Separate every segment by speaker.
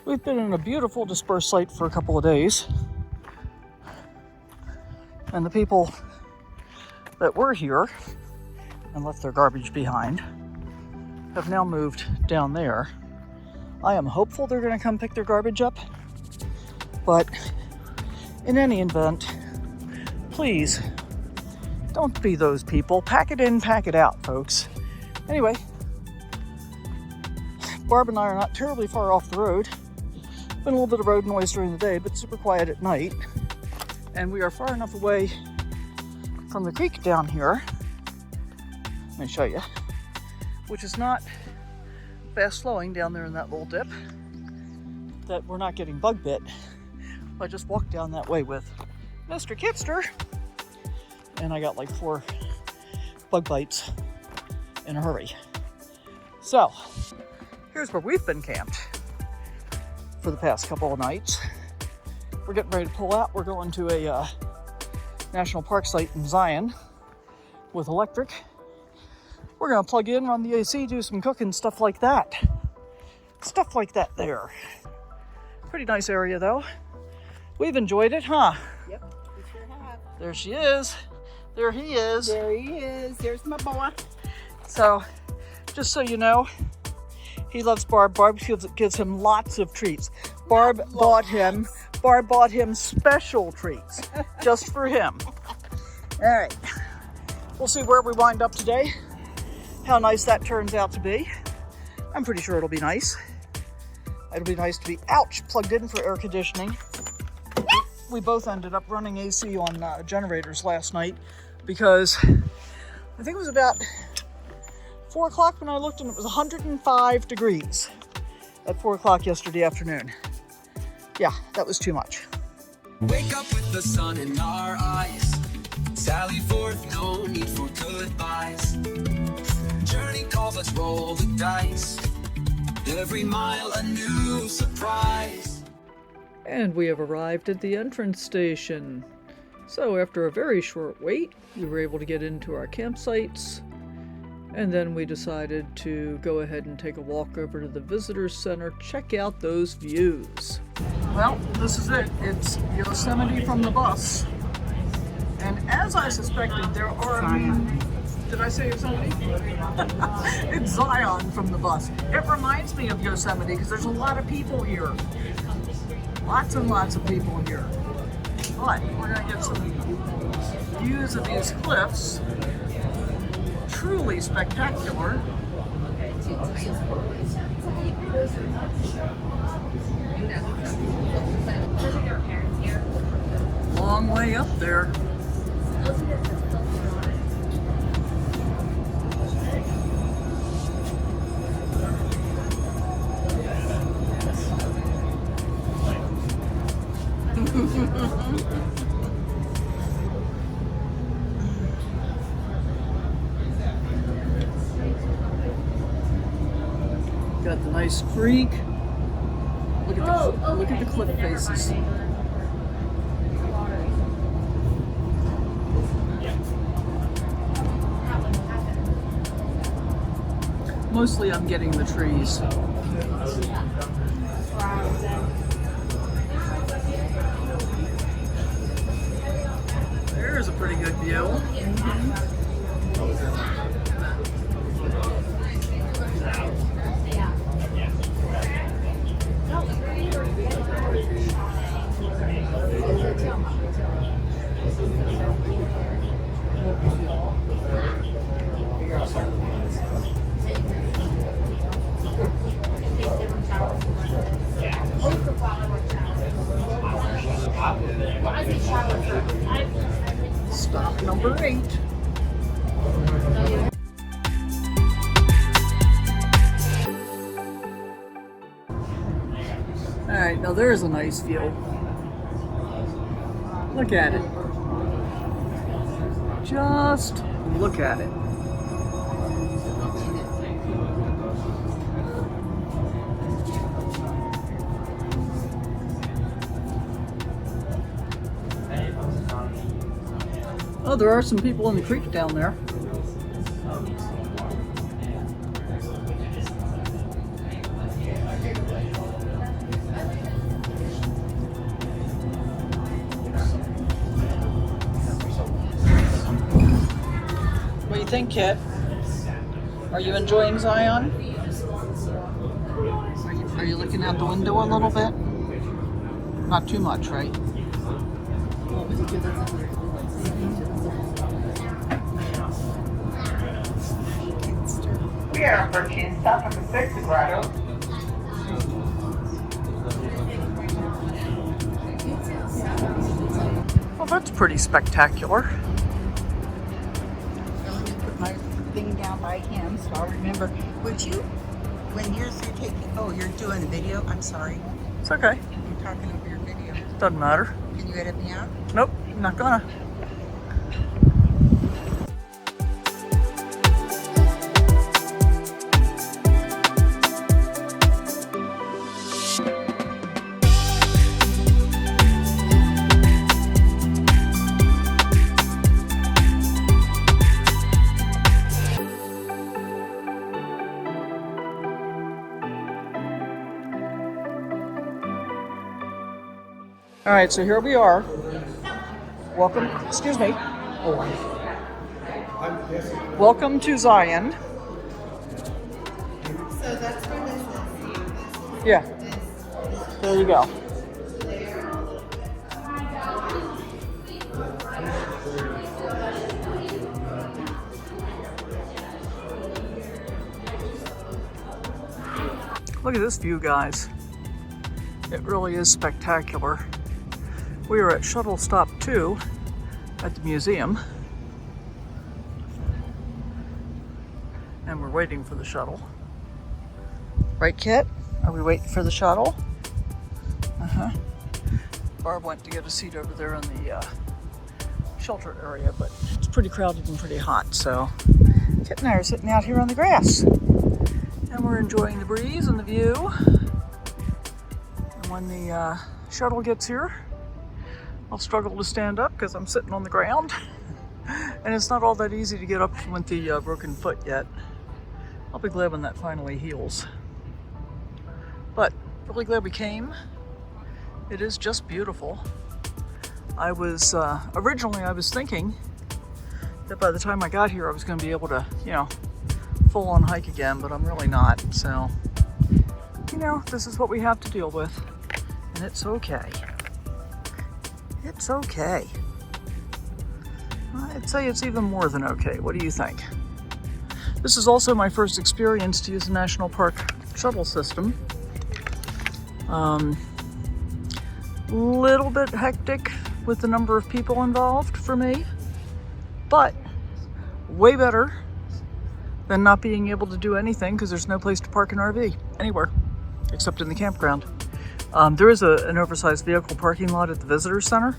Speaker 1: We've been in a beautiful dispersed site for a couple of days. And the people that were here and left their garbage behind have now moved down there. I am hopeful they're going to come pick their garbage up. But in any event, please don't be those people. Pack it in, pack it out, folks. Anyway, Barb and I are not terribly far off the road. Been a little bit of road noise during the day, but super quiet at night. And we are far enough away from the creek down here. Let me show you. Which is not fast flowing down there in that little dip, that we're not getting bug bit. I just walked down that way with Mr. Kitster, and I got like 4 bug bites in a hurry. So, here's where we've been camped for the past couple of nights. We're getting ready to pull out. We're going to a National Park site in Zion with electric. We're gonna plug in, run the AC, do some cooking, stuff like that. Stuff like that there. Pretty nice area though. We've enjoyed it, huh?
Speaker 2: Yep, we sure have.
Speaker 1: There she is. There he is.
Speaker 2: There he is. There's my boy.
Speaker 1: So, just so you know, he loves Barb. Barb gives him lots of treats. Barb bought him special treats just for him. All right, we'll see where we wind up today. How nice that turns out to be. I'm pretty sure it'll be nice. It'll be nice to be, plugged in for air conditioning. We both ended up running AC on generators last night because I think it was about 4 o'clock when I looked, and it was 105 degrees at 4 o'clock yesterday afternoon. Yeah, that was too much.
Speaker 3: Wake up with the sun in our eyes. Sally forth, no need for goodbyes. Journey calls, let's roll the dice. Every mile a new surprise.
Speaker 1: And we have arrived at the entrance station. So after a very short wait, we were able to get into our campsites. And then we decided to go ahead and take a walk over to the visitor center, check out those views. Well, this is it. It's Yosemite from the bus. And as I suspected, there are...
Speaker 2: Zion.
Speaker 1: Did I say Yosemite? It's Zion from the bus. It reminds me of Yosemite because there's a lot of people here. Lots and lots of people here. But we're going to get some views of these cliffs. Truly spectacular. Long way up there. Got the nice creek. Look at the cliff faces. Mostly I'm getting the trees. There's a pretty good view. Stop number 8. Alright, now there's a nice view. Look at it. Just look at it. Oh, there are some people in the creek down there. think, Kit? Are you enjoying Zion? Are you looking out the window a little bit? Not too much, right?
Speaker 4: We are approaching South of the Sixth Grotto.
Speaker 1: Well, that's pretty spectacular.
Speaker 2: Put my thing down by him so I'll remember. Would you, when you're taking, oh, you're doing a video? I'm sorry.
Speaker 1: It's okay.
Speaker 2: You're talking over your video.
Speaker 1: Doesn't matter.
Speaker 2: Can you edit me out?
Speaker 1: Nope, not gonna. All right, so here we are. Welcome, excuse me. Welcome to Zion.
Speaker 2: So that's where this is.
Speaker 1: Yeah, there you go. Look at this view, guys. It really is spectacular. We are at shuttle stop 2 at the museum, and we're waiting for the shuttle. Right, Kit? Are we waiting for the shuttle? Barb went to get a seat over there in the shelter area, but it's pretty crowded and pretty hot, so Kit and I are sitting out here on the grass, and we're enjoying the breeze and the view. And when the shuttle gets here, I'll struggle to stand up because I'm sitting on the ground. And it's not all that easy to get up with the broken foot yet. I'll be glad when that finally heals. But really glad we came. It is just beautiful. I was, originally I was thinking that by the time I got here I was going to be able to, full on hike again, but I'm really not. So, this is what we have to deal with. And it's okay. It's okay. I'd say it's even more than okay. What do you think? This is also my first experience to use the National Park Shuttle system. Little bit hectic with the number of people involved for me, but way better than not being able to do anything because there's no place to park an RV anywhere except in the campground. There is an oversized vehicle parking lot at the visitor center,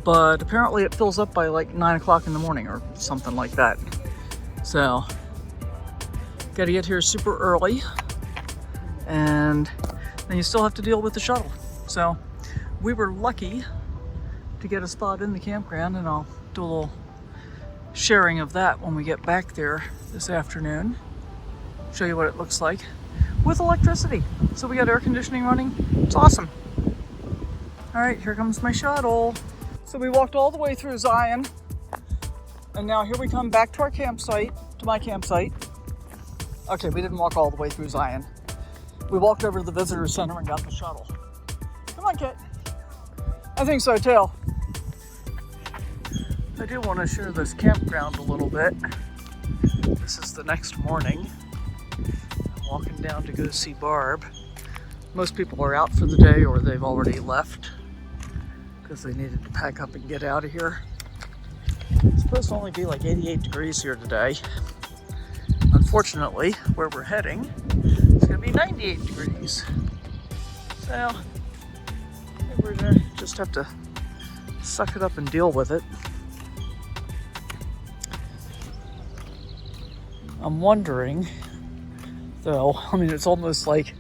Speaker 1: but apparently it fills up by like 9 o'clock in the morning or something like that. So, gotta get here super early, and then you still have to deal with the shuttle. So, we were lucky to get a spot in the campground, and I'll do a little sharing of that when we get back there this afternoon. Show you what it looks like with electricity. So we got air conditioning running. It's awesome. All right, here comes my shuttle. So we walked all the way through Zion, and now here we come back to our campsite, to my campsite. Okay, we didn't walk all the way through Zion. We walked over to the visitor center and got the shuttle. Come on, Kit. I think so too. I do want to share this campground a little bit. This is the next morning. Walking down to go see Barb. Most people are out for the day or they've already left because they needed to pack up and get out of here. It's supposed to only be like 88 degrees here today. Unfortunately, where we're heading, it's going to be 98 degrees. So, I think we're going to just have to suck it up and deal with it. I'm wondering, though, it's almost like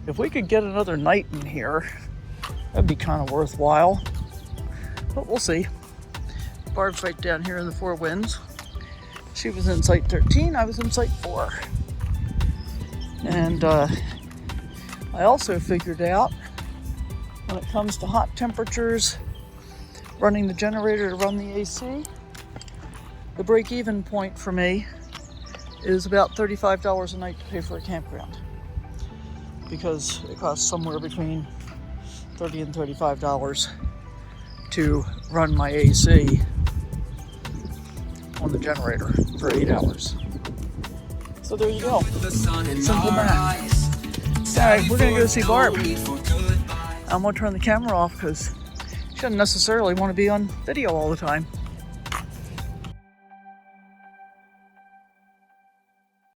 Speaker 1: if we could get another night in here, that'd be kind of worthwhile. But we'll see. Barb's right down here in the Four Winds. She was in Site 13, I was in Site 4. And I also figured out when it comes to hot temperatures, running the generator to run the AC, The break-even point for me is about $35 a night to pay for a campground, because it costs somewhere between $30 and $35 to run my AC on the generator for 8 hours. So there you go. Simple math. Alright, we're gonna go see Barb. I'm gonna turn the camera off because she doesn't necessarily want to be on video all the time.